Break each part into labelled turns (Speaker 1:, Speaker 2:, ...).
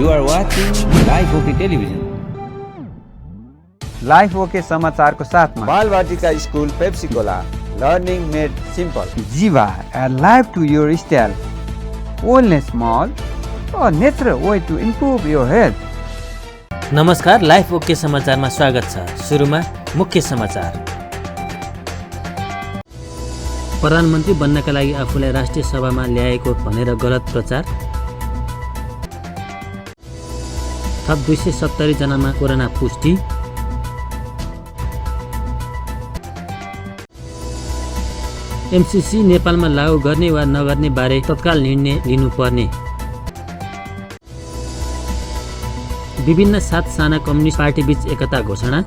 Speaker 1: You are watching Live OK Television.
Speaker 2: Life OK समाचारको साथमा
Speaker 3: Balbatika school Pepsicola learning made simple
Speaker 2: Jiva live to your style wellness mall natural way to improve your health.
Speaker 4: नमस्कार, Life OK समाचारमा स्वागत छ। सुरुमा मुख्य समाचार। प्रधानमन्त्री बन्नका लागि आफूलाई राष्ट्रिय सभामा ल्याएको भनेर गलत प्रचार। थप 270 जनामा कोरोना पुष्टि। एमसीसी नेपालमा लागू गर्ने वा नगर्ने बारे तत्काल निर्णय लिनुपर्ने। विभिन्न 7 साना कम्युनिस्ट पार्टीबीच एकता घोषणा।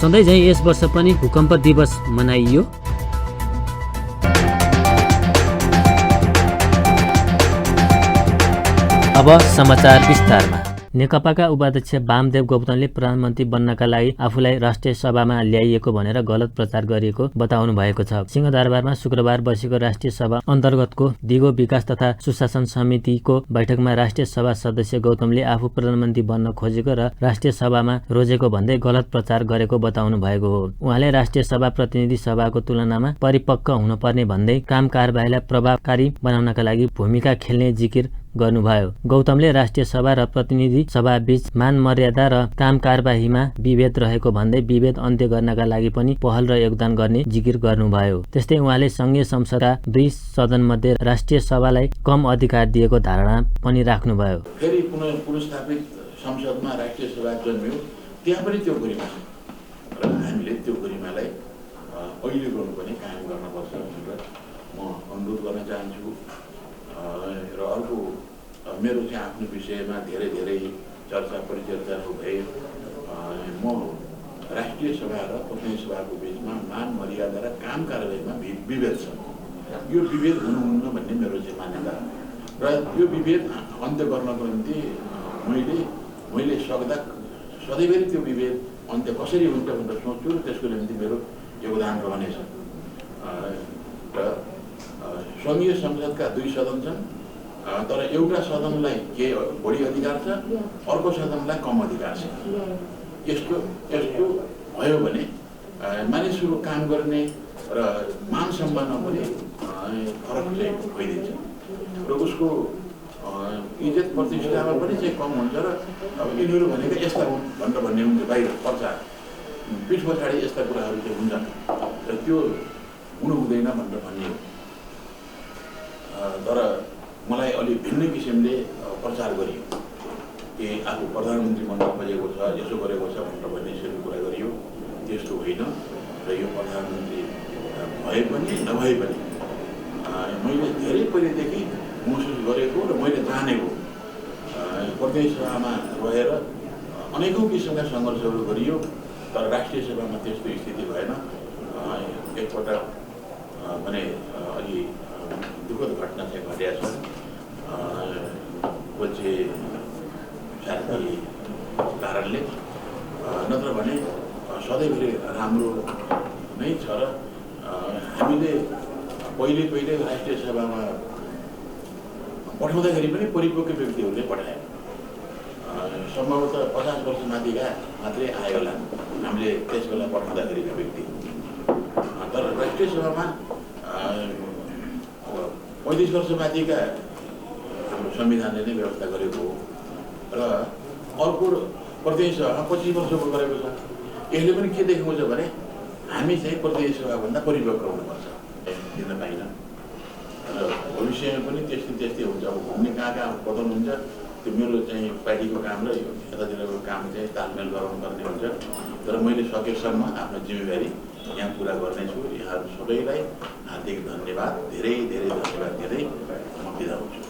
Speaker 4: सधैँ झैँ यस वर्ष पनि भूकम्प दिवस मनाइयो। अब समाचार विस्तारमा। नेकपाका उपाध्यक्ष वामदेव गौतमले प्रधानमन्त्री बन्नका लागि आफूलाई राष्ट्रिय सभामा ल्याइएको भनेर गलत प्रचार गरिएको बताउनु भएको छ। सिंहदरबारमा शुक्रबार बसेको राष्ट्रिय सभा अन्तर्गतको दिगो विकास तथा सुशासन समितिको बैठकमा राष्ट्रिय सभा सदस्य गौतमले आफू प्रधानमन्त्री बन्न खोजेको र राष्ट्रिय सभामा रोजेको भन्दै गलत प्रचार गरेको बताउनु भएको हो। उहाँले राष्ट्रिय सभा प्रतिनिधि सभाको तुलनामा परिपक्व हुनुपर्ने भन्दै काम कारबाहीलाई प्रभावकारी बनाउनका लागि भूमिका खेल्ने जिकिर गर्नुभयो। गौतमले राष्ट्रिय सभा र प्रतिनिधि सभा बीच मान मर्यादा र काम कारबाहीमा विभेद रहेको भन्दै विभेद अन्त्य गर्नका लागि पनि पहल र योगदान गर्ने जिकिर गर्नुभयो। त्यस्तै उहाँले संघीय संसदका 2 सदनमध्ये राष्ट्रिय सभालाई कम अधिकार दिएको धारणा पनि राख्नुभयो।
Speaker 5: फेरि पुनर्स्थापित संसदमा राष्ट्रिय सभा जन्मियो, त्यहाँ पनि त्यो गरिमा छ र हामीले त्यो गरिमालाई अहिले पनि कायम गर्नुपर्छ भनेर म अनुरोध गर्न चाहन्छु। र अर्को मेरो चाहिँ आफ्नो विषयमा धेरै चर्चा परिचर्चाहरू भए। म राष्ट्रिय सभा र प्रतिनिधि सभाको बिचमा मान मर्यादा र काम कारबाहीमा विभेद छ। यो विभेद हुनुहुन्न भन्ने मेरो चाहिँ मान्यता र यो विभेद अन्त्य गर्नको निम्ति मैले सक्दा सधैँभरि त्यो विभेद अन्त्य कसरी हुन्छ भनेर सोच्छु र त्यसको निम्ति मेरो योगदान रहनेछ। र सङ्घीय संसदका 2 सदन छन्, तर एउटा सदनलाई के बढी अधिकार छ, अर्को सदनलाई कम अधिकार छ। यस्तो भयो भने मानिसहरू काम गर्ने र मान सम्मानमा पनि फरक चाहिँ भइदिन्छ र उसको इज्जत प्रतिष्ठामा पनि चाहिँ कम हुन्छ र अब यिनीहरू भनेको यस्ता हुन् भनेर भन्ने हुन्छ बाहिर प्रचार, पिठ पछाडि यस्ता कुराहरू चाहिँ हुन्छन् र त्यो हुनु हुँदैन भनेर भन्ने हो। तर मलाई अलि भिन्न किसिमले प्रचार गरियो कि आफू प्रधानमन्त्री बन्न खोजेको छ, यसो गरेको छ भनेर भन्ने कुरा गरियो। त्यस्तो होइन र यो प्रधानमन्त्री भए पनि नभए पनि मैले धेरै पहिलेदेखि महसुस गरेको र मैले जानेको प्रतिनिधि सभामा रहेर अनेकौँ किसिमका सङ्घर्षहरू गरियो, तर राष्ट्रिय सभामा त्यस्तो स्थिति भएन। एकपटक भने अलि दुःखद घटना चाहिँ घटेको छ। पछि साथी कारणले, नत्र भने सधैँभरि राम्रो नै छ र हामीले पहिले राष्ट्रिय सभामा पठाउँदाखेरि पनि परिपक्व व्यक्तिहरूले पठाए। सम्भवतः 50 वर्ष माथिका मात्रै आयो होला हामीले त्यस बेला पठाउँदाखेरिका व्यक्ति। तर राष्ट्रिय सभामा 35 वर्ष माथिका हाम्रो संविधानले नै व्यवस्था गरेको हो र अर्को प्रतिनिधि सभामा 25 वर्षको गरेको छ। यसले पनि के देखाउँछ भने हामी चाहिँ प्रतिनिधि सभाभन्दा परिपक्व हुनुपर्छ। दिन पाइनँ र भविष्यमा पनि त्यस्तै हुन्छ। अब घुम्ने कहाँ बदल्नुहुन्छ, त्यो मेरो चाहिँ पार्टीको काम र यतातिरको काम चाहिँ तालमेल गराउनु पर्ने हुन्छ। तर मैले सकेसम्म आफ्नो जिम्मेवारी यहाँ पुरा गर्नेछु। यहाँहरू सबैलाई हार्दिक धन्यवाद, धेरै धन्यवाद दिँदै म बिदा हुन्छु।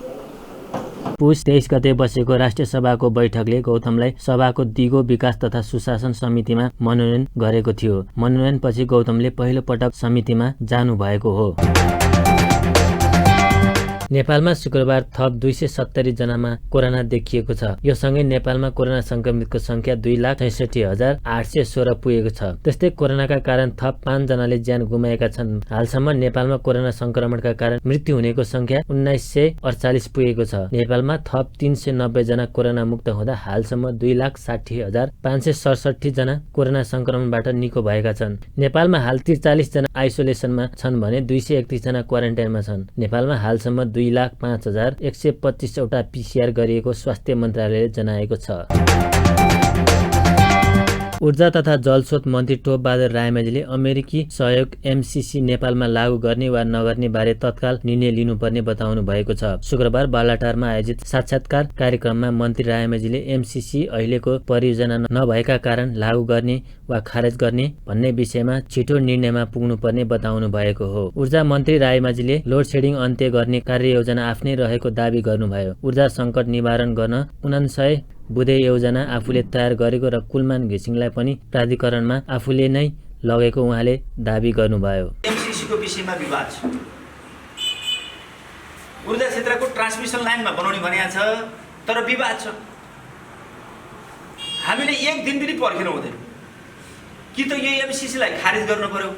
Speaker 4: पुस 23 गते बसेको राष्ट्रिय सभाको बैठकले गौतमलाई सभाको दिगो विकास तथा सुशासन समितिमा मनोनयन गरेको थियो। मनोनयनपछि गौतमले पहिलो पटक समितिमा जानु भएको हो। नेपालमा शुक्रबार थप 270 जनामा कोरोना देखिएको छ। यो सँगै नेपालमा कोरोना संक्रमितको संख्या 2,66,816 पुगेको छ। त्यस्तै कोरोनाका कारण थप 5 जनाले ज्यान गुमाएका छन्। हालसम्म नेपालमा कोरोना संक्रमणका कारण मृत्यु हुनेको संख्या 1948 पुगेको छ। नेपालमा थप 390 जना कोरोना मुक्त हुँदा हालसम्म 2,60,567 जना कोरोना संक्रमणबाट निको भएका छन्। नेपालमा हाल 43 जना आइसोलेसनमा छन् भने 231 जना क्वारेन्टाइनमा छन्। नेपालमा हालसम्म 2,05,125 वटा PCR गरिएको स्वास्थ्य मन्त्रालयले जनाएको छ। ऊर्जा तथा जलस्रोत मन्त्री टोपबहादुर रायमाझीले अमेरिकी सहयोग MCC नेपालमा लागू गर्ने वा नगर्ने बारे तत्काल निर्णय लिनुपर्ने बताउनु भएको छ। शुक्रबार बालाटारमा आयोजित साक्षात्कार कार्यक्रममा मन्त्री रायमाझीले MCC अहिलेको परियोजना नभएका कारण लागू गर्ने वा खारेज गर्ने भन्ने विषयमा छिटो निर्णयमा पुग्नुपर्ने बताउनु भएको हो। ऊर्जा मन्त्री रायमाझीले लोड सेडिङ अन्त्य गर्ने कार्ययोजना आफ्नै रहेको दावी गर्नुभयो। ऊर्जा सङ्कट निवारण गर्न 99 बुँदे योजना आफूले तयार गरेको र कुलमान घिसिङलाई पनि प्राधिकरणमा आफूले नै लगेको उहाँले दावी गर्नुभयो।
Speaker 6: MCCको विषयमा विवाद छ। ऊर्जा क्षेत्रको ट्रान्समिसन लाइनमा बनाउने भनेको छ, तर विवाद छ। हामीले एक दिन पनि पर्खिनु हुँदैन। कि त यो MCCलाई खारेज गर्नु पर्यो,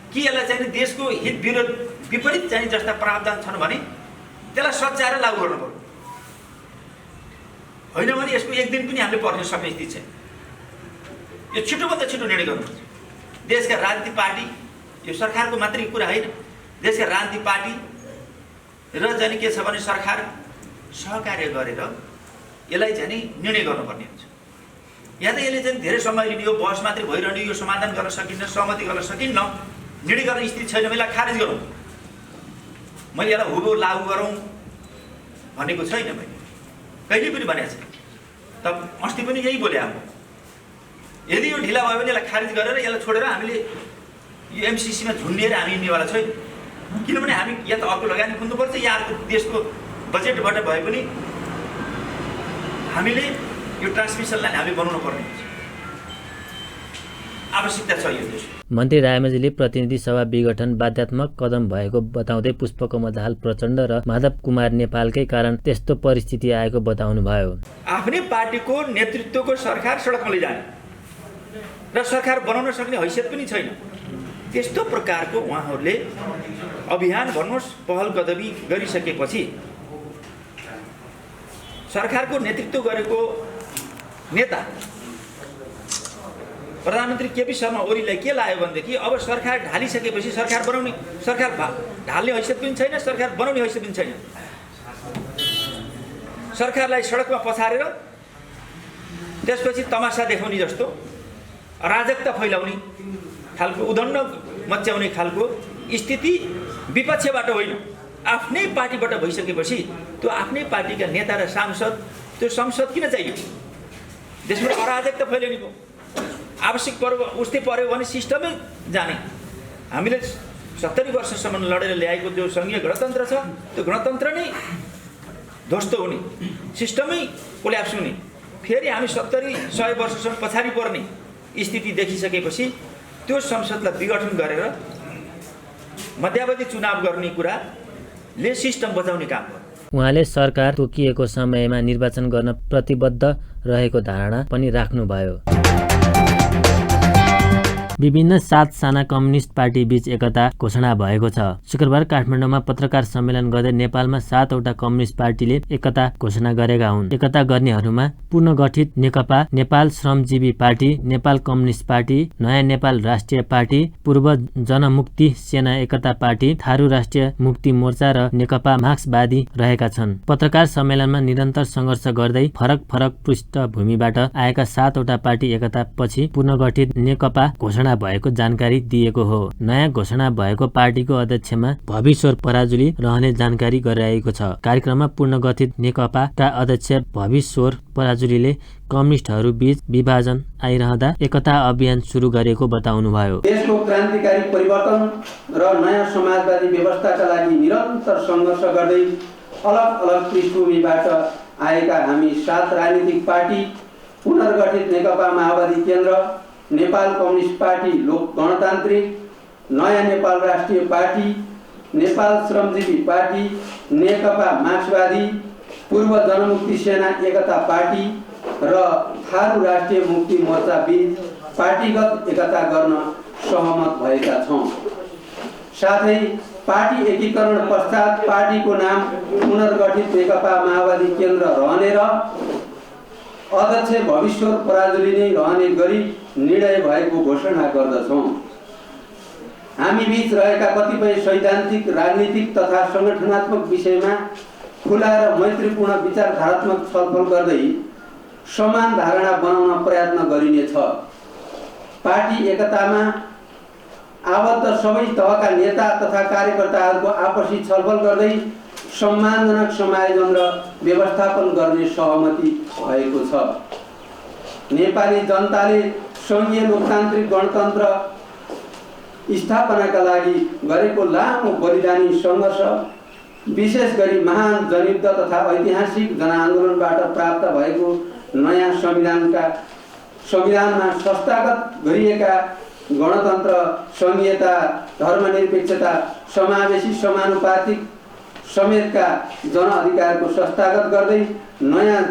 Speaker 6: कि यसलाई चाहिँ देशको हित विरोध विपरीत चाहिँ जस्ता प्रावधान छन् भने त्यसलाई सच्याएर लागू गर्नु पर्यो। होइन भने यसको एक दिन पनि हामीले पर्खिन सक्ने स्थिति छैन। यो छिटोभन्दा छिटो निर्णय गर्नुपर्छ। देशका राजनीतिक पार्टी, यो सरकारको मात्रै कुरा होइन, देशका राजनीतिक पार्टी र चाहिँ के छ भने सरकार सहकार्य गरेर यसलाई चाहिँ निर्णय गर्नुपर्ने हुन्छ। या त यसले चाहिँ धेरै समय लिने हो, बहस मात्रै भइरहने, यो समाधान गर्न सकिन्न, सहमति गर्न सकिन्न, निर्णय गर्ने स्थिति छैन भने यसलाई खारेज गरौँ। मैले यसलाई हुबहु लागू गरौँ भनेको छैन, मैले कहिले पनि भनेको छैन। त अस्ति पनि यही बोले अब यदि यो ढिला भयो भने यसलाई खारिज गरेर यसलाई छोडेर हामीले यो MCCमा झुन्डिएर हामी हिँड्नेवाला छैन। किनभने हामी या त अर्को लगानी खुल्नुपर्छ या अर्को देशको बजेटबाट भए पनि हामीले यो ट्रान्समिसन लाइन हामीले बनाउनु पर्ने हुन्छ। आवश्यकता छ यो देश।
Speaker 4: मन्त्री रायमाझीले प्रतिनिधि सभा विघटन बाध्यात्मक कदम भएको बताउँदै पुष्पकमल दाहाल प्रचण्ड र माधव कुमार नेपालकै कारण त्यस्तो परिस्थिति आएको बताउनुभयो।
Speaker 6: आफ्नै पार्टीको नेतृत्वको सरकार सडकमा लैजाने र सरकार बनाउन सक्ने हैसियत पनि छैन। त्यस्तो प्रकारको उहाँहरूले अभियान भन्नुहोस् पहल कदमी गरिसकेपछि सरकारको नेतृत्व गरेको नेता प्रधानमन्त्री केपी शर्मा ओलीलाई के लाग्यो भनेदेखि अब सरकार ढालिसकेपछि सरकार बनाउने, सरकार ढाल्ने हैसियत पनि छैन, सरकार बनाउने हैसियत पनि छैन। सरकारलाई सडकमा पछारेर त्यसपछि तमासा देखाउने जस्तो अराजकता फैलाउने खालको, उदण्ड मच्याउने खालको स्थिति विपक्षबाट होइन आफ्नै पार्टीबाट भइसकेपछि त्यो आफ्नै पार्टीका नेता र सांसद त्यो संसद किन चाहियो? देशमा अराजकता फैलाउने भयो। आवश्यक पर्व उस्तै पर्यो भने सिस्टमै जाने। हामीले 70 वर्षसम्म लडेर ल्याएको जो सङ्घीय गणतन्त्र छ त्यो गणतन्त्र नै ध्वस्त हुने, सिस्टमै कोल्याप्स हुने, फेरि हामी 70-100 वर्षसम्म पछाडि पर्ने स्थिति देखिसकेपछि त्यो संसदलाई विघटन गरेर मध्यावधि चुनाव गर्ने कुराले सिस्टम बचाउने काम गर्यो।
Speaker 4: उहाँले सरकार तोकिएको समयमा निर्वाचन गर्न प्रतिबद्ध रहेको धारणा पनि राख्नुभयो। विभिन्न 7 साना कम्युनिस्ट पार्टी बीच एकता घोषणा भएको छ। शुक्रबार काठमाडौँमा पत्रकार सम्मेलन गर्दै नेपालमा 7 वटा कम्युनिस्ट पार्टीले एकता घोषणा गरेका हुन्। एकता गर्नेहरूमा पुनर्गठित नेकपा, नेपाल श्रमजीवी पार्टी, नेपाल कम्युनिस्ट पार्टी, नयाँ नेपाल राष्ट्रिय पार्टी, पूर्व जनमुक्ति सेना एकता पार्टी, थारू राष्ट्रिय मुक्ति मोर्चा र नेकपा मार्क्सवादी रहेका छन्। पत्रकार सम्मेलनमा निरन्तर सङ्घर्ष गर्दै फरक फरक पृष्ठभूमिबाट आएका 7 वटा पार्टी एकता पछि पुनर्गठित नेकपा घोषणा भएको जानकारी दिएको हो। नयाँ घोषणा भएको पार्टीको अध्यक्षमा भविश्वर पराजुली रहने जानकारी गराइएको छ। कार्यक्रममा पुनर्गठित नेकपाका अध्यक्ष भविश्वर पराजुलीले कम्युनिस्टहरू बीच विभाजन आइरहँदा एकता अभियान सुरु गरेको बताउनुभयो।
Speaker 7: देशको क्रान्तिकारी परिवर्तन र नयाँ समाजवादी व्यवस्थाका लागि निरन्तर सङ्घर्ष गर्दै अलग अलग पृष्ठभूमिबाट आएका हामी 7 राजनीतिक पार्टी पुनर्गठित नेकपा माओवादी केन्द्र, नेपाल कम्युनिस्ट पार्टी लोक गणतान्त्रिक, नयाँ नेपाल राष्ट्रिय पार्टी, नेपाल श्रमजीवी पार्टी, नेकपा मार्क्सवादी, पूर्व जनमुक्ति सेना एकता पार्टी र थारू राष्ट्रिय मुक्ति मोर्चा बीच पार्टीगत एकता गर्न सहमत भएका छौँ। साथै पार्टी एकीकरण पश्चात पार्टीको नाम पुनर्गठित नेकपा माओवादी केन्द्र रहने र अध्यक्ष भविश्वर पराजुली नै रहने गरी निर्णय भएको घोषणा गर्दछौँ। हामी बीच रहेका कतिपय सैद्धान्तिक, राजनीतिक तथा सङ्गठनात्मक विषयमा खुला र मैत्रीपूर्ण विचारधारात्मक छलफल गर्दै समान धारणा बनाउन प्रयत्न गरिनेछ। पार्टी एकतामा आबद्ध सबै तहका नेता तथा कार्यकर्ताहरूको आपसी छलफल गर्दै सम्मानजनक समायोजन र व्यवस्थापन गर्ने सहमति भएको छ। नेपाली जनताले सङ्घीय लोकतान्त्रिक गणतन्त्र स्थापनाका लागि गरेको लामो बलिदानी सङ्घर्ष, विशेष गरी महान जनयुद्ध तथा ऐतिहासिक जनआन्दोलनबाट प्राप्त भएको नयाँ संविधानमा संस्थागत गरिएका गणतन्त्र, संघीयता, धर्मनिरपेक्षता, समावेशी समानुपातिक समेतका जनअधिकारको संस्थागत गर्दै नयाँ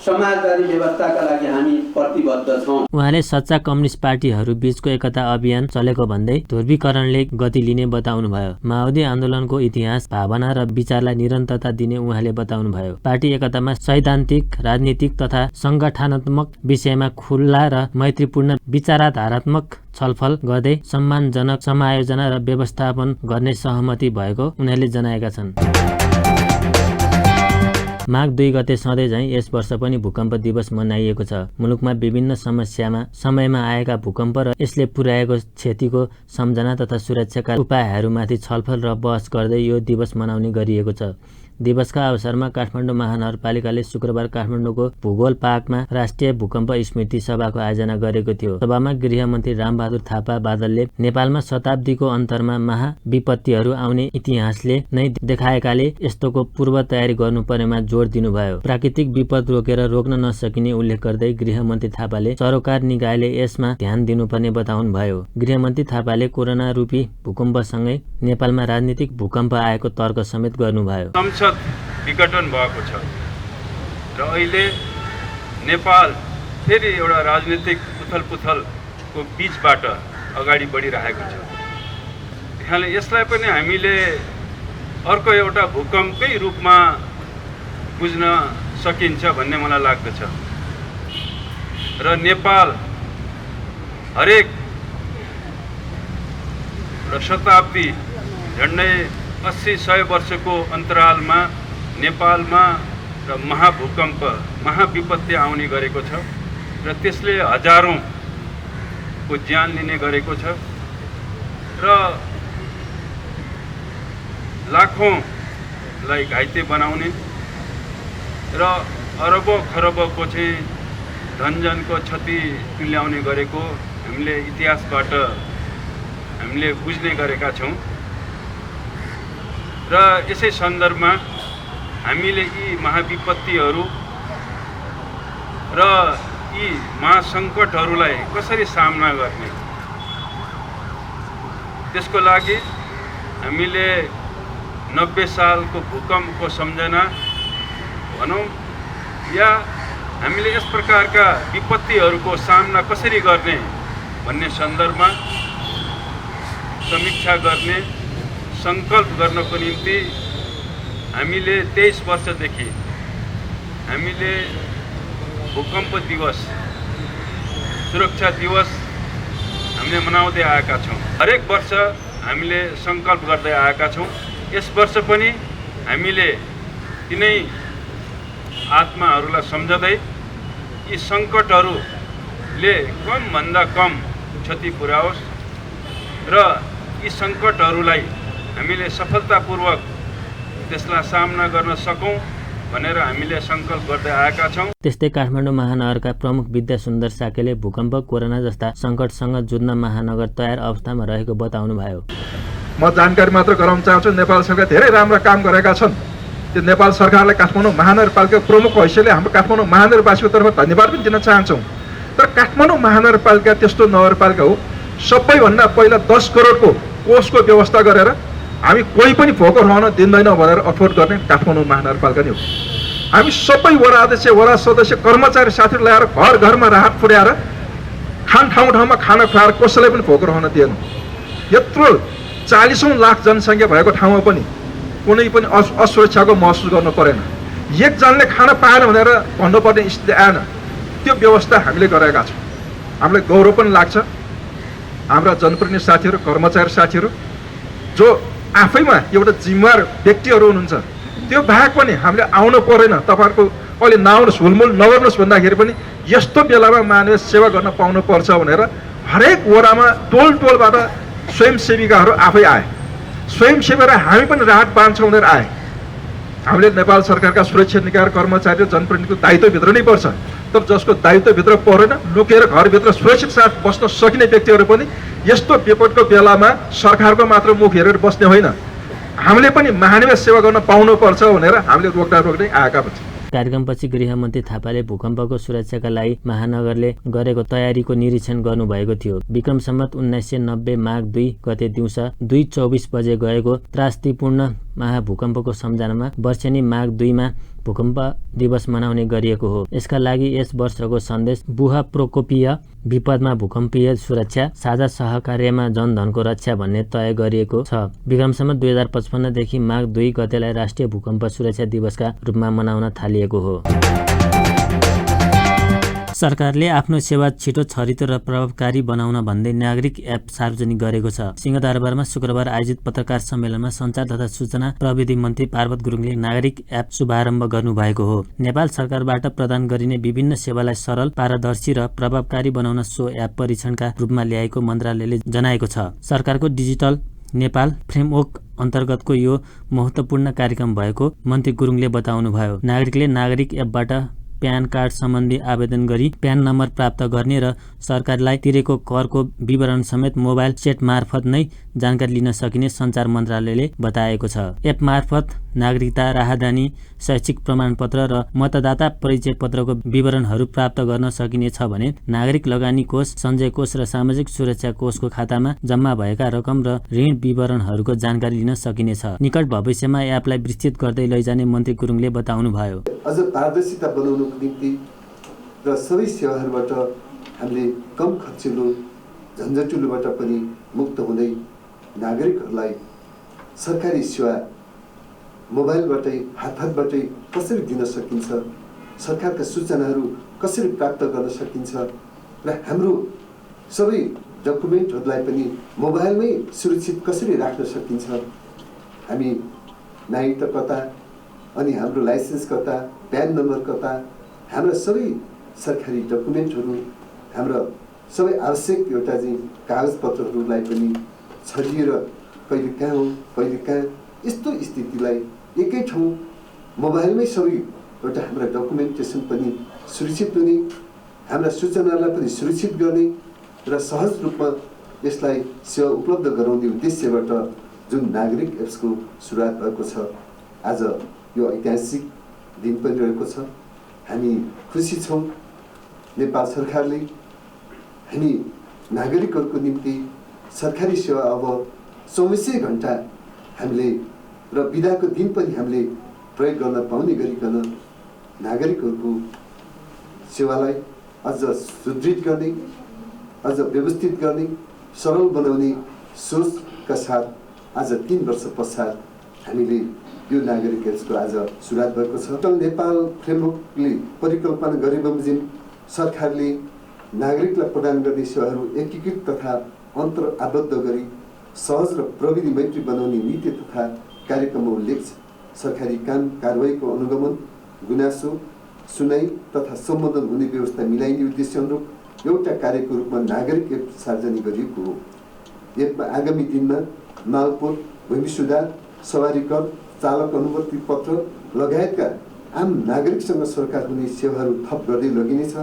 Speaker 7: समाजवादी व्यवस्थाका लागि हामी प्रतिबद्ध छौँ।
Speaker 4: उहाँले सच्चा कम्युनिस्ट पार्टीहरू बीचको एकता अभियान चलेको भन्दै ध्रुवीकरणले गति लिने बताउनुभयो। माओवादी आन्दोलनको इतिहास, भावना र विचारलाई निरन्तरता दिने उहाँले बताउनुभयो। पार्टी एकतामा सैद्धान्तिक, राजनीतिक तथा सङ्गठनात्मक विषयमा खुल्ला र मैत्रीपूर्ण विचारधारात्मक छलफल गर्दै सम्मानजनक समायोजना र व्यवस्थापन गर्ने सहमति भएको उनीहरूले जनाएका छन्। माघ 2 गते सधैँ झैँ यस वर्ष पनि भूकम्प दिवस मनाइएको छ। मुलुकमा विभिन्न समयमा आएका भूकम्प र यसले पुर्याएको क्षतिको सम्झना तथा सुरक्षाका उपायहरूमाथि छलफल र बहस गर्दै यो दिवस मनाउने गरिएको छ। दिवसका अवसरमा काठमाडौँ महानगरपालिकाले शुक्रबार काठमाडौँको भूगोल पार्कमा राष्ट्रिय भूकम्प स्मृति सभाको आयोजना गरेको थियो। सभामा गृहमन्त्री रामबहादुर थापा बादलले नेपालमा शताब्दीको अन्तरमा महाविपत्तिहरू आउने इतिहासले नै देखाएकाले यस्तोको पूर्व तयारी गर्नुपर्नेमा जोड दिनुभयो। प्राकृतिक विपद रोक्न नसकिने उल्लेख गर्दै गृहमन्त्री थापाले सरोकार निकायले यसमा ध्यान दिनुपर्ने बताउनुभयो। गृहमन्त्री थापाले कोरोना रूपी भूकम्पसँगै नेपालमा राजनीतिक भूकम्प आएको तर्क समेत गर्नुभयो।
Speaker 8: संसद विघटन भएको छ र अहिले नेपाल फेरि एउटा राजनीतिक उथलपुथलको बीचबाट अगाडि बढिरहेको छ। त्यसैले यसलाई पनि हामीले अर्को एउटा भूकम्पकै रूपमा बुझ्न सकिन्छ भन्ने मलाई लाग्दछ र नेपाल हरेक शताब्दी झन्डै 80-100 वर्षको अन्तरालमा नेपालमा र महाभूकम्प, महाविपत्ति आउने गरेको छ र त्यसले हजारौँको ज्यान लिने गरेको छ र लाखौँलाई घाइते बनाउने र अरबौँ खरबौँको चाहिँ धनजनको क्षति तुल्याउने गरेको हामीले इतिहासबाट हामीले बुझ्ने गरेका छौँ र यसै सन्दर्भमा हामीले यी महाविपत्तिहरू र यी महासङ्कटहरूलाई कसरी सामना गर्ने, त्यसको लागि हामीले 90 सालको भूकम्पको सम्झना भनौँ या हामीले यस प्रकारका विपत्तिहरूको सामना कसरी गर्ने भन्ने सन्दर्भमा समीक्षा गर्ने, सङ्कल्प गर्नको निम्ति हामीले 23 वर्षदेखि हामीले भूकम्प दिवस, सुरक्षा दिवस हामीले मनाउँदै आएका छौँ। हरेक वर्ष हामीले सङ्कल्प गर्दै आएका छौँ। यस वर्ष पनि हामीले तिनै आत्माहरूलाई सम्झँदै यी सङ्कटहरूले कमभन्दा कम क्षति पुर्याओस् र यी सङ्कटहरूलाई हामीले सफलतापूर्वक त्यसलाई सामना गर्न सकौँ भनेर हामीले सङ्कल्प गर्दै आएका छौँ।
Speaker 4: त्यस्तै काठमाडौँ महानगरका प्रमुख विद्या सुन्दर साकेले भूकम्प, कोरोना जस्ता सङ्कटसँग जुझ्न महानगर तयार अवस्थामा रहेको बताउनुभयो।
Speaker 9: म जानकारी मात्र गराउन चाहन्छु, नेपाल सरकार धेरै राम्रा काम गरेका छन्। त्यो नेपाल सरकारलाई काठमाडौँ महानगरपालिका प्रमुख हैसियतले हाम्रो काठमाडौँ महानगरवासीको तर्फ धन्यवाद पनि दिन चाहन्छौँ। तर काठमाडौँ महानगरपालिका त्यस्तो नगरपालिका हो सबैभन्दा पहिला 10 करोडको कोषको व्यवस्था गरेर हामी कोही पनि फोकर रहन दिँदैन भनेर अठोट गर्ने काठमाडौँ महानगरपालिका नै हो। हामी सबै वडा अध्यक्ष वडा सदस्य कर्मचारी साथीहरू ल्याएर घर घरमा राहत पुर्याएर ठाउँ ठाउँमा खाना खुवाएर कसैलाई पनि फोकर रहन दिएनौँ। यत्रो 40औं लाख जनसङ्ख्या भएको ठाउँमा पनि कुनै पनि असुरक्षाको महसुस गर्नु परेन। एकजनाले खाना पाएन भनेर भन्नुपर्ने स्थिति आएन। त्यो व्यवस्था हामीले गरेका छौँ। हामीलाई गौरव पनि लाग्छ। हाम्रा जनप्रतिनिधि साथीहरू कर्मचारी साथीहरू जो आफैमा एउटा जिम्मेवार व्यक्तिहरू हुनुहुन्छ त्यो बाहेक पनि हामीले आउनु परेन, तपाईँहरूको अहिले नआउनुहोस् हुलमुल नगर्नुहोस् भन्दाखेरि पनि यस्तो बेलामा मानवीय सेवा गर्न पाउनुपर्छ भनेर हरेक वडामा टोल टोलबाट स्वयंसेविकाहरू आफै आए। स्वयंसेवीहरू हामी पनि राहत बाँध्छौँ भनेर आए। हामीले नेपाल सरकारका सुरक्षा निकाय कर्मचारी र जनप्रतिनिधिको दायित्वभित्र नै पर्छ, तर जसको दायित्वभित्र परेन लुकेर घरभित्र सुरक्षित साथ बस्न सकिने व्यक्तिहरू पनि यस्तो विपदको बेलामा सरकारको मात्र मुख हेरेर बस्ने होइन, हामीले पनि मानवीय सेवा गर्न पाउनुपर्छ भनेर हामीले रोक्दा रोक्दै आएका छौँ।
Speaker 4: कार्यक्रमपछि गृहमन्त्री थापाले भूकम्पको सुरक्षाका लागि महानगरले गरेको तयारीको निरीक्षण गर्नुभएको थियो। विक्रम सम्वत 1990 माघ 2 गते दिउँसो 2:24 बजे गएको त्रासदीपूर्ण महाभूकम्पको सम्झनामा वर्षेनी माघ 2 मा भूकम्प दिवस मनाउने गरिएको हो। यसका लागि यस वर्षको सन्देश बुहा प्रकोपीय विपदमा भूकम्पीय सुरक्षा, साझा सहकार्यमा जनधनको रक्षा भन्ने तय गरिएको छ। विक्रम सम्वत 2055 देखि माघ 2 गतेलाई राष्ट्रिय भूकम्प सुरक्षा दिवसका रूपमा मनाउन थालिएको हो। सरकारले आफ्नो सेवा छिटो, छरितो र प्रभावकारी बनाउन भन्दै नागरिक एप सार्वजनिक गरेको छ। सिंहदरबारमा शुक्रबार आयोजित पत्रकार सम्मेलनमा सञ्चार तथा सूचना प्रविधि मन्त्री पार्वत गुरुङले नागरिक एप शुभारम्भ गर्नुभएको हो। नेपाल सरकारबाट प्रदान गरिने विभिन्न सेवालाई सरल, पारदर्शी र प्रभावकारी बनाउन सो एप परीक्षणका रूपमा ल्याएको मन्त्रालयले जनाएको छ। सरकारको डिजिटल नेपाल फ्रेमवर्क अन्तर्गतको यो महत्त्वपूर्ण कार्यक्रम भएको मन्त्री गुरुङले बताउनुभयो। नागरिकले नागरिक एपबाट प्यान कार्ड सम्बन्धी आवेदन गरी प्यान नम्बर प्राप्त गर्ने र सरकारलाई तिरेको करको विवरण समेत मोबाइल सेट मार्फत नै जानकारी लिन सकिने सञ्चार मन्त्रालयले बताएको छ। एप मार्फत नागरिकता, राहदानी, शैक्षिक प्रमाणपत्र र मतदाता परिचय पत्रको विवरणहरू प्राप्त गर्न सकिनेछ भने नागरिक लगानी कोष, सञ्चय कोष र सामाजिक सुरक्षा कोषको खातामा जम्मा भएका रकम र ऋण विवरणहरूको जानकारी लिन सकिनेछ। निकट भविष्यमा एपलाई विस्तृत गर्दै लैजाने मन्त्री गुरुङले बताउनुभयो।
Speaker 10: अझ पारदर्शिता बनाउनको निम्ति र सबै सेवाहरूबाट हामीले कम खर्चिलो झन्झटिलोबाट पनि मुक्त हुँदै नागरिकहरूलाई सरकारी सेवा मोबाइलबाटै हातबाटै कसरी दिन सकिन्छ, सरकारका सूचनाहरू कसरी प्राप्त गर्न सकिन्छ र हाम्रो सबै डकुमेन्टहरूलाई पनि मोबाइलमै सुरक्षित कसरी राख्न सकिन्छ। हामी नागरिकता कता अनि हाम्रो लाइसेन्स कता, प्यान नम्बर कता, हाम्रा सबै सरकारी डकुमेन्टहरू, हाम्रा सबै आवश्यक एउटा चाहिँ कागजपत्रहरूलाई पनि छरिएर कहिले कहाँ हो कहिले कहाँ, यस्तो स्थितिलाई एकै ठाउँ मोबाइलमै सबै एउटा हाम्रा डकुमेन्टेसन पनि सुरक्षित हुने, हाम्रा सूचनालाई पनि सुरक्षित गर्ने र सहज रूपमा यसलाई सेवा उपलब्ध गराउने उद्देश्यबाट जुन नागरिक एप्सको सुरुवात भएको छ, आज यो ऐतिहासिक दिन पनि रहेको छ। हामी खुसी छौँ। नेपाल सरकारले हामी नागरिकहरूको निम्ति सरकारी सेवा अब 24 घण्टा हामीले र बिदाको दिन पनि हामीले प्रयोग गर्न पाउने गरिकन नागरिकहरूको सेवालाई अझ सुदृढ गर्ने, अझ व्यवस्थित गर्ने, सरल बनाउने सोचका साथ आज 3 वर्ष पश्चात हामीले यो नागरिक एप्सको आज सुरुवात भएको छ। डिजिटल नेपाल फ्रेमवर्कले परिकल्पना गरे बमोजिम सरकारले नागरिकलाई प्रदान गर्ने सेवाहरू एकीकृत तथा अन्तर आबद्ध गरी सहज र प्रविधि मैत्री बनाउने नीति तथा कार्यक्रममा उल्लेख छ। सरकारी काम कारवाहीको अनुगमन, गुनासो सुनाई तथा सम्बोधन हुने व्यवस्था मिलाइने उद्देश्य अनुरूप एउटा कार्यको रूपमा नागरिक एप सार्वजनिक गरिएको हो। एपमा आगामी दिनमा मालपोत, भूमि सुधार, सवारी कर, चालक अनुमति पत्र लगायतका आम नागरिकसँग सरकार हुने सेवाहरू थप गर्दै लगिनेछ।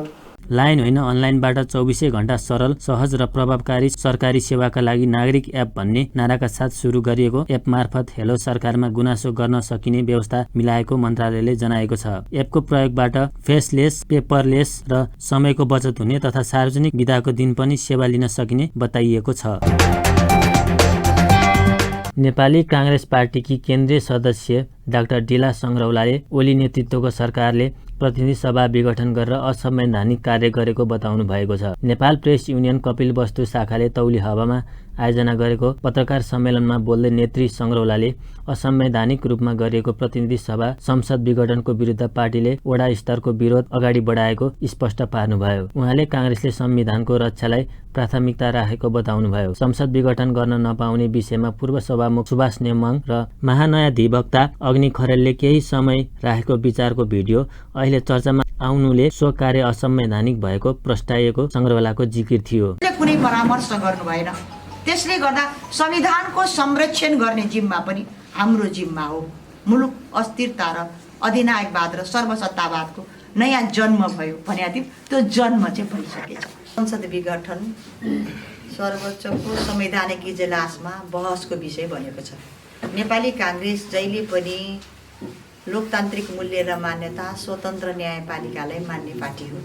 Speaker 4: लाइन होइन, अनलाइनबाट 24 घण्टा सरल, सहज र प्रभावकारी सरकारी सेवाका लागि नागरिक एप भन्ने नाराका साथ सुरु गरिएको एप मार्फत हेलो सरकारमा गुनासो गर्न सकिने व्यवस्था मिलाएको मन्त्रालयले जनाएको छ। एपको प्रयोगबाट फेसलेस, पेपरलेस र समयको बचत हुने तथा सार्वजनिक बिदाको दिन पनि सेवा लिन सकिने बताइएको छ। नेपाली काङ्ग्रेस पार्टीकी केन्द्रीय सदस्य डाक्टर डिला सङ्ग्रौलाले ओली नेतृत्वको सरकारले प्रतिनिधि सभा विघटन गरेर असंवैधानिक कार्य गरेको बताउनु भएको छ। नेपाल प्रेस युनियन कपिलवस्तु शाखाले तौली हावामा आयोजना गरेको पत्रकार सम्मेलनमा बोल्दै नेत्री सङ्ग्रौलाले असंवैधानिक रूपमा गरिएको प्रतिनिधि सभा संसद विघटनको विरुद्ध पार्टीले वडा स्तरको विरोध अगाडि बढाएको स्पष्ट पार्नुभयो। उहाँले काङ्ग्रेसले संविधानको रक्षालाई प्राथमिकता राखेको बताउनुभयो। संसद विघटन गर्न नपाउने विषयमा पूर्व सभामुख सुभाष नेमाङ र महान्यायाधिवक्ता अग्नि खरेलले केही समय राखेको विचारको भिडियो अहिले चर्चामा आउनुले सो कार्य असंवैधानिक भएको प्रस्ताविएको सङ्ग्रौलाको जिकिर थियो।
Speaker 11: कुनै परामर्श गर्नु भएन, त्यसले गर्दा संविधानको संरक्षण गर्ने जिम्मा पनि हाम्रो जिम्मा हो। मुलुक अस्थिरता र अधिनायकवाद र सर्वसत्तावादको नयाँ जन्म भयो भने त्यो जन्म चाहिँ भइसकेछ। संसद विघटन सर्वोच्चको संवैधानिक इजलासमा बहसको विषय बनेको छ। नेपाली काङ्ग्रेस जहिले पनि लोकतान्त्रिक मूल्य र मान्यता स्वतन्त्र न्यायपालिकालाई मान्ने पार्टी हो।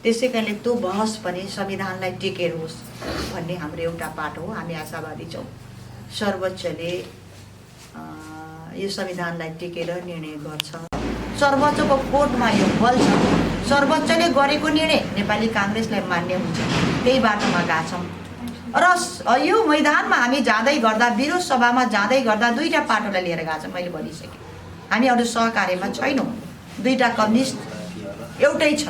Speaker 11: त्यसै कारणले त्यो बहस पनि संविधानलाई टेकेर होस् भन्ने हाम्रो एउटा पाटो हो। हामी आशावादी छौँ सर्वोच्चले यो संविधानलाई टेकेर निर्णय गर्छ। सर्वोच्चको कोर्टमा यो बल छ। सर्वोच्चले गरेको निर्णय नेपाली काङ्ग्रेसलाई मान्य हुन्छ। त्यही बाटोमा गएका छौँ र यो मैदानमा हामी जाँदै गर्दा विरोध सभामा जाँदै गर्दा दुईटा पाटोलाई लिएर गएका छौँ। मैले भनिसकेँ हामी अरू सहकार्यमा छैनौँ। दुईटा कम्युनिस्ट एउटै छ।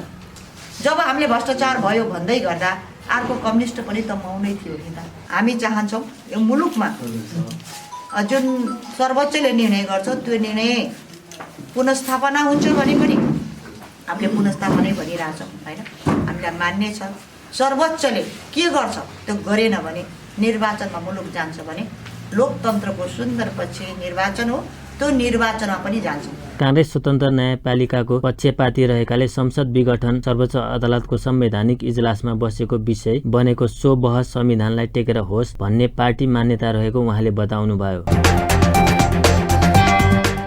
Speaker 11: जब हामीले भ्रष्टाचार भयो भन्दै गर्दा अर्को कम्युनिस्ट पनि त मौनै थियो नि त। हामी चाहन्छौँ यो मुलुकमा जुन सर्वोच्चले निर्णय गर्छ त्यो निर्णय पुनस्थापना हुन्छ भने पनि हामीले पुनस्थापनै भनिरहेछौँ होइन। हामीलाई मान्य छ। सर्वोच्चले के गर्छ त्यो गरेन भने निर्वाचनमा मुलुक जान्छ भने लोकतन्त्रको सुन्दर पक्ष निर्वाचन हो। त्यो निर्वाचनमा पनि जान्छ।
Speaker 4: काङ्ग्रेस स्वतन्त्र न्यायपालिकाको पक्षपाती रहेकाले संसद विघटन सर्वोच्च अदालतको संवैधानिक इजलासमा बसेको विषय बनेको सो बहस संविधानलाई टेकेर होस् भन्ने पार्टी मान्यता रहेको उहाँले बताउनुभयो।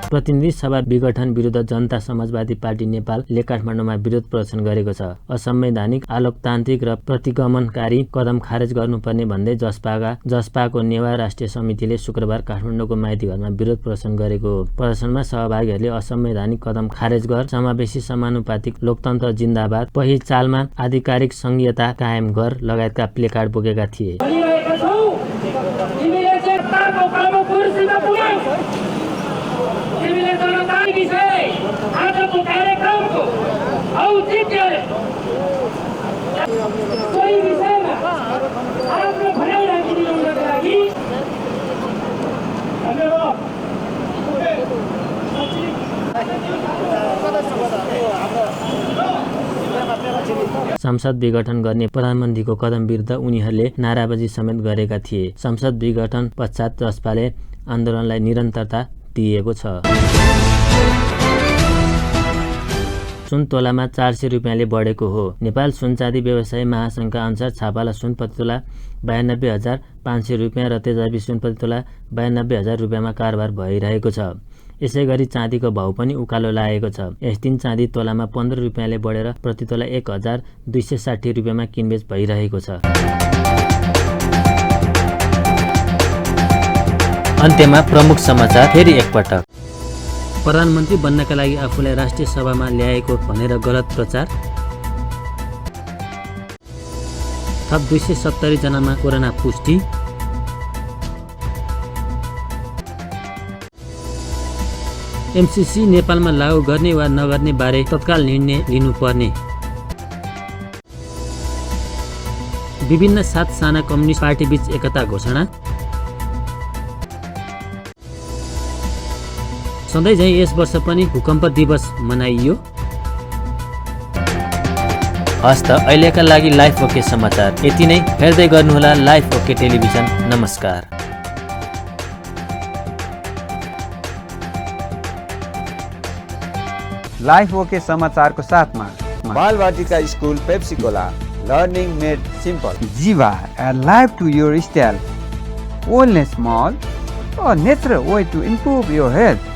Speaker 4: प्रतिनिधि सभा विघटन विरुद्ध जनता समाजवादी पार्टी नेपालले काठमाडौँमा विरोध प्रदर्शन गरेको छ। असंवैधानिक आलोकतान्त्रिक र प्रतिगमनकारी कदम खारेज गर्नुपर्ने भन्दै जसपाको नेवा राष्ट्रिय समितिले शुक्रबार काठमाडौँको माइतीघरमा विरोध प्रदर्शन गरेको हो। प्रदर्शनमा सहभागीहरूले असंवैधानिक कदम खारेज गर, समावेशी समानुपातिक लोकतन्त्र जिन्दाबाद, पहिचालमा आधिकारिक संघीयता कायम गर लगायतका प्लेकार्ड बोकेका थिए।
Speaker 12: आजको कार्यक्रमको औचित्य सोही विषयमा आफ्नो भनाइ राखिदिनुको लागि धन्यवाद।
Speaker 4: संसद विघटन गर्ने प्रधानमन्त्रीको कदम विरुद्ध उनीहरूले नाराबाजी समेत गरेका थिए। संसद विघटन पश्चात जसपाले आन्दोलनलाई निरन्तरता दिएको छ। सुन तोलामा 400 रुपियाँले बढेको हो। नेपाल सुनचाँदी व्यवसायी महासङ्घका अनुसार छापाला सुन प्रति तोला 92,500 रुपियाँ र तेजाबी सुन प्रति तोला 92,000 रुपियाँमा कारोबार भइरहेको छ। यसै गरी चाँदीको भाउ पनि उकालो लागेको छ। यस दिन चाँदी तोलामा 15 रुपियाँले बढेर प्रति तोला 1,260 रुपियाँमा किनबेच भइरहेको छ। अन्त्यमा प्रमुख समाचार फेरि एकपटक। प्रधानमन्त्री बन्नका लागि आफूलाई राष्ट्रिय सभामा ल्याएको भनेर गलत प्रचार। थप 270 जनामा कोरोना पुष्टि। एमसीसी नेपालमा लागू गर्ने वा नगर्ने बारे तत्काल निर्णय लिनुपर्ने। विभिन्न 7 साना कम्युनिस्ट पार्टीबीच एकता घोषणा। सधैँ झैँ यस वर्ष पनि भूकम्प दिवस मनाइयो। हस् त अहिलेका लागि लाइफ ओके समाचार यति नै। हेर्दै गर्नुहोला लाइफ ओके टेलिभिजन। नमस्कार।
Speaker 2: लाइफ ओके समाचारको साथमा
Speaker 3: Balwatika school Pepsicola, learning made simple.
Speaker 2: Jiva, add life to your style. Wellness Mall, a natural way to improve your health.